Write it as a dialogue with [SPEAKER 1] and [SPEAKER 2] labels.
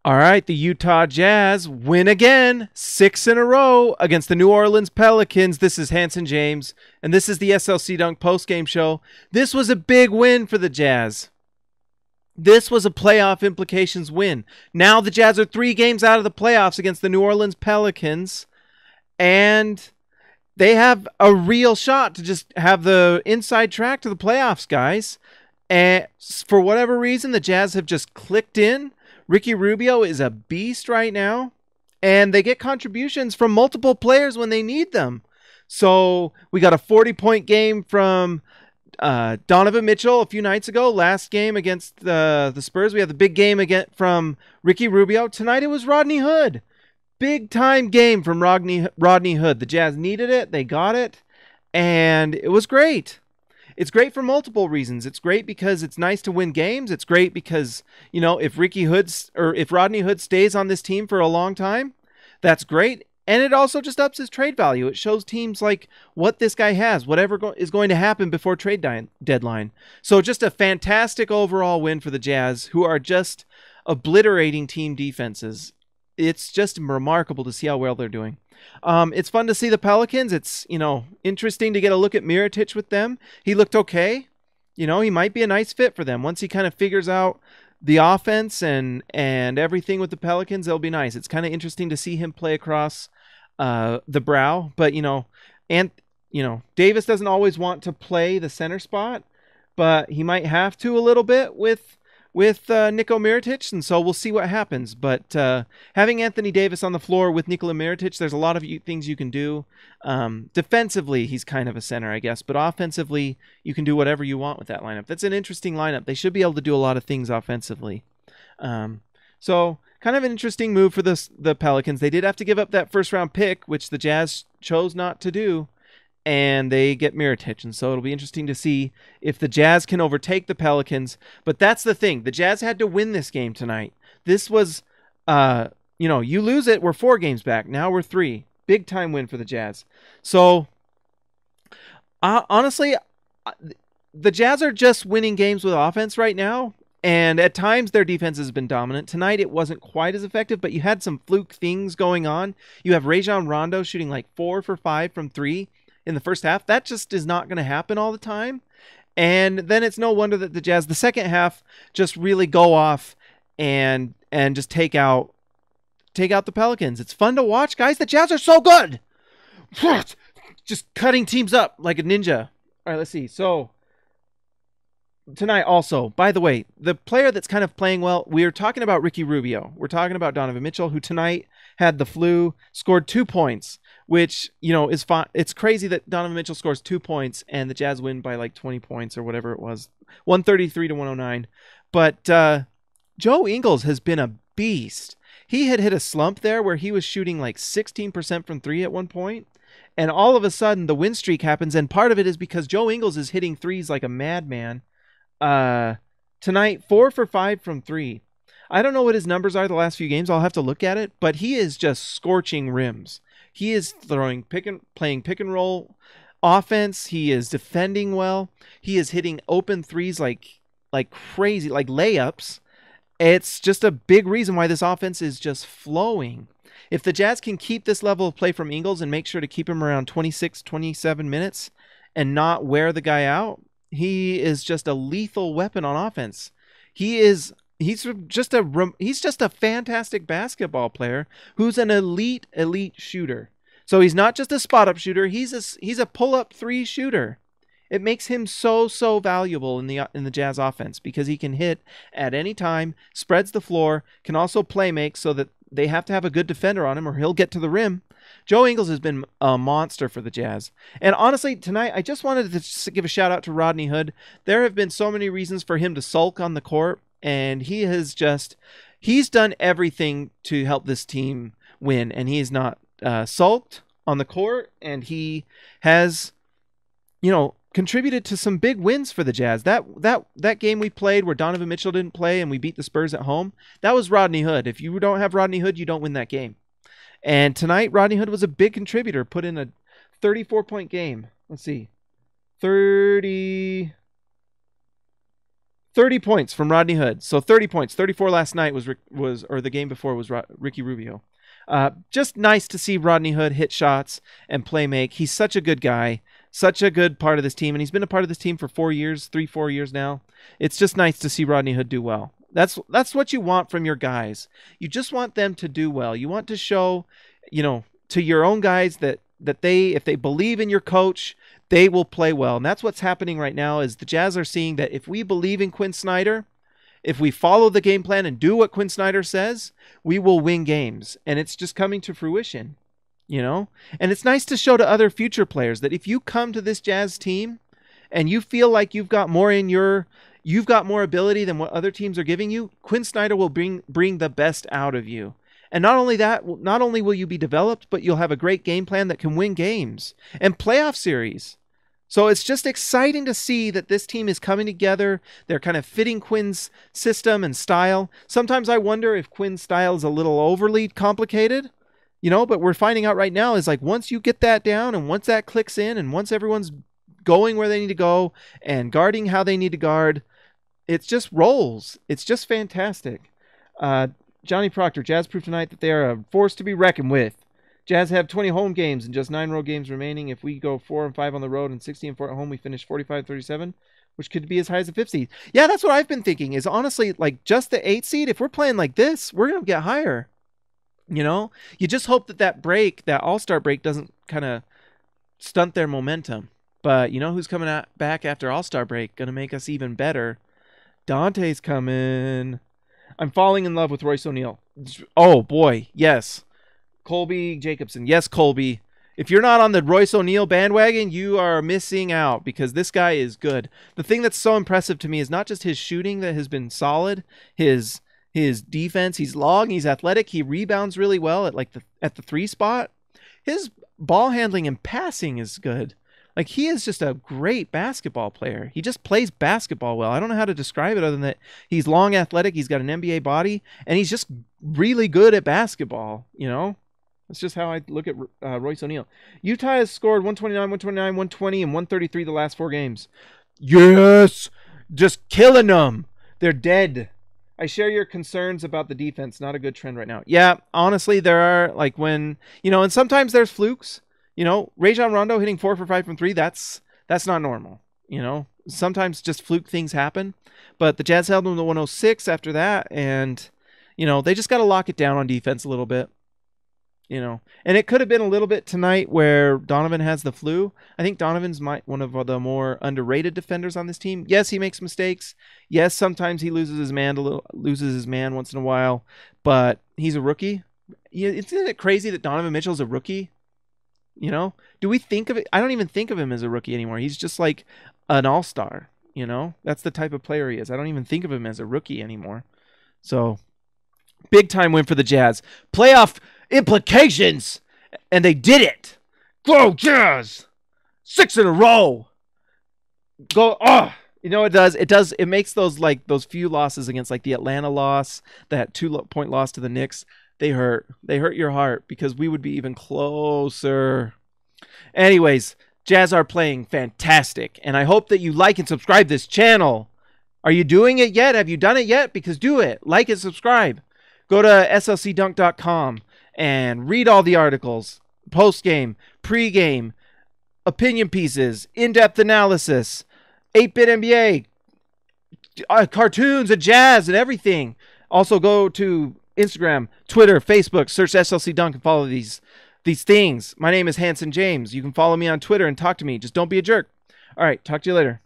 [SPEAKER 1] All right, the Utah Jazz win again, 6 in a row against the New Orleans Pelicans. This is Hanson James, and this is the SLC Dunk postgame show. This was a big win for the Jazz. This was a playoff implications win. Now the Jazz are 3 games out of the playoffs against the New Orleans Pelicans, and they have a real shot to just have the inside track to the playoffs, guys. And for whatever reason, the Jazz have just clicked in. Ricky Rubio is a beast right now, and they get contributions from multiple players when they need them. So we got a 40-point game from Donovan Mitchell a few nights ago. Last game against the Spurs, we had the big game again from Ricky Rubio. Tonight it was Rodney Hood. Big-time game from Rodney Hood. The Jazz needed it. They got it, and it was great. It's great for multiple reasons. It's great because it's nice to win games. It's great because, you know, if Rodney Hood stays on this team for a long time, that's great. And it also just ups his trade value. It shows teams like what this guy has, whatever is going to happen before trade deadline. So just a fantastic overall win for the Jazz, who are just obliterating team defenses. It's just remarkable to see how well they're doing. It's fun to see the Pelicans. It's, you know, interesting to get a look at Mirotić with them. He looked okay. You know, he might be a nice fit for them. Once he kind of figures out the offense and everything with the Pelicans, it'll be nice. It's kind of interesting to see him play across the brow. But, Davis doesn't always want to play the center spot, but he might have to a little bit with Niko Mirotić, and so we'll see what happens. But having Anthony Davis on the floor with Nikola Mirotić, there's a lot of things you can do. Defensively, he's kind of a center, I guess, but offensively, you can do whatever you want with that lineup. That's an interesting lineup. They should be able to do a lot of things offensively. So kind of an interesting move for the Pelicans. They did have to give up that first-round pick, which the Jazz chose not to do, and they get Mirotić. And so it'll be interesting to see if the Jazz can overtake the Pelicans. But that's the thing. The Jazz had to win this game tonight. This was, you lose it, we're 4 games back. Now we're 3. Big time win for the Jazz. So, honestly, the Jazz are just winning games with offense right now. And at times their defense has been dominant. Tonight it wasn't quite as effective, but you had some fluke things going on. You have Rajon Rondo shooting like 4 for 5 from 3 in the first half. That just is not going to happen all the time. And then it's no wonder that the Jazz, the second half, just really go off and just take out the Pelicans. It's fun to watch, guys. The Jazz are so good. Just cutting teams up like a ninja. All right, let's see. So tonight also, by the way, the player that's kind of playing well, we are talking about Ricky Rubio. We're talking about Donovan Mitchell, who tonight had the flu, scored 2 points, which, is fine. It's crazy that Donovan Mitchell scores 2 points and the Jazz win by like 20 points or whatever it was, 133 to 109. But Joe Ingles has been a beast. He had hit a slump there where he was shooting like 16% from 3 at one point. And all of a sudden the win streak happens. And part of it is because Joe Ingles is hitting threes like a madman. Tonight, 4 for 5 from 3. I don't know what his numbers are the last few games. I'll have to look at it, but he is just scorching rims. He is playing pick and roll offense. He is defending well. He is hitting open threes like crazy, like layups. It's just a big reason why this offense is just flowing. If the Jazz can keep this level of play from Ingles and make sure to keep him around 26, 27 minutes and not wear the guy out, he is just a lethal weapon on offense. He's just a fantastic basketball player who's an elite shooter. So he's not just a spot up shooter, he's a pull up 3 shooter. It makes him so valuable in the Jazz offense because he can hit at any time, spreads the floor, can also play make so that they have to have a good defender on him or he'll get to the rim. Joe Ingles has been a monster for the Jazz. And honestly, tonight, I just wanted to give a shout out to Rodney Hood. There have been so many reasons for him to sulk on the court, and he's done everything to help this team win, and he is not sulked on the court, and he has, contributed to some big wins for the Jazz. That game we played where Donovan Mitchell didn't play and we beat the Spurs at home, that was Rodney Hood. If you don't have Rodney Hood, you don't win that game. And tonight, Rodney Hood was a big contributor, put in a 34-point game. Let's see. 30 points from Rodney Hood. So 30 points. 34 last night or the game before was Ricky Rubio. Just nice to see Rodney Hood hit shots and play make. He's such a good guy, such a good part of this team, and he's been a part of this team for 4 years, 4 years now. It's just nice to see Rodney Hood do well. That's what you want from your guys. You just want them to do well. You want to show, to your own guys that if they believe in your coach, they will play well. And that's what's happening right now is the Jazz are seeing that if we believe in Quinn Snyder, if we follow the game plan and do what Quinn Snyder says, we will win games. And it's just coming to fruition, And it's nice to show to other future players that if you come to this Jazz team and you feel like you've got more ability than what other teams are giving you, Quinn Snyder will bring the best out of you. And not only that, not only will you be developed, but you'll have a great game plan that can win games and playoff series. So it's just exciting to see that this team is coming together. They're kind of fitting Quinn's system and style. Sometimes I wonder if Quinn's style is a little overly complicated, but we're finding out right now is like once you get that down and once that clicks in and once everyone's going where they need to go and guarding how they need to guard, it's just rolls. It's just fantastic. Johnny Proctor, Jazz proved tonight that they are a force to be reckoned with. Jazz have 20 home games and just 9 road games remaining. If we go 4-5 on the road and 16-4 at home, we finish 45-37, which could be as high as a 5th seed. Yeah, that's what I've been thinking is honestly, like just the 8th seed, if we're playing like this, we're going to get higher. You just hope that All-Star break doesn't kind of stunt their momentum. But who's coming back after All-Star break? Going to make us even better. Dante's coming. I'm falling in love with Royce O'Neal. Oh, boy. Yes. Colby Jacobson. Yes, Colby. If you're not on the Royce O'Neal bandwagon, you are missing out because this guy is good. The thing that's so impressive to me is not just his shooting that has been solid, his defense. He's long, he's athletic, he rebounds really well at the 3 spot. His ball handling and passing is good. Like, he is just a great basketball player. He just plays basketball well. I don't know how to describe it other than that he's long, athletic, he's got an NBA body, and he's just really good at basketball, That's just how I look at Royce O'Neal. Utah has scored 129, 129, 120, and 133 the last 4 games. Yes! Just killing them. They're dead. I share your concerns about the defense. Not a good trend right now. Yeah, honestly, there are, like, when, and sometimes there's flukes. Rajon Rondo hitting 4 for 5 from 3, that's not normal. Sometimes just fluke things happen. But the Jazz held them to 106 after that, and, they just got to lock it down on defense a little bit. And it could have been a little bit tonight where Donovan has the flu. I think Donovan's one of the more underrated defenders on this team. Yes, he makes mistakes. Yes, sometimes he loses his man once in a while, but he's a rookie. Isn't it crazy that Donovan Mitchell's a rookie? Do we think of it? I don't even think of him as a rookie anymore. He's just like an all-star, That's the type of player he is. I don't even think of him as a rookie anymore. So, big time win for the Jazz. Playoff implications, and they did it. Go Jazz! 6 in a row. Go! It makes those few losses against like the Atlanta loss, that 2-point loss to the Knicks. They hurt your heart because we would be even closer. Anyways, Jazz are playing fantastic, and I hope that you like and subscribe this channel. Are you doing it yet? Have you done it yet? Because do it. Like and subscribe. Go to slcdunk.com and read all the articles, post-game, pre-game, opinion pieces, in-depth analysis, 8-bit NBA, cartoons and Jazz and everything. Also go to Instagram, Twitter, Facebook, search SLC Dunk and follow these things. My name is Hanson James. You can follow me on Twitter and talk to me. Just don't be a jerk. All right, talk to you later.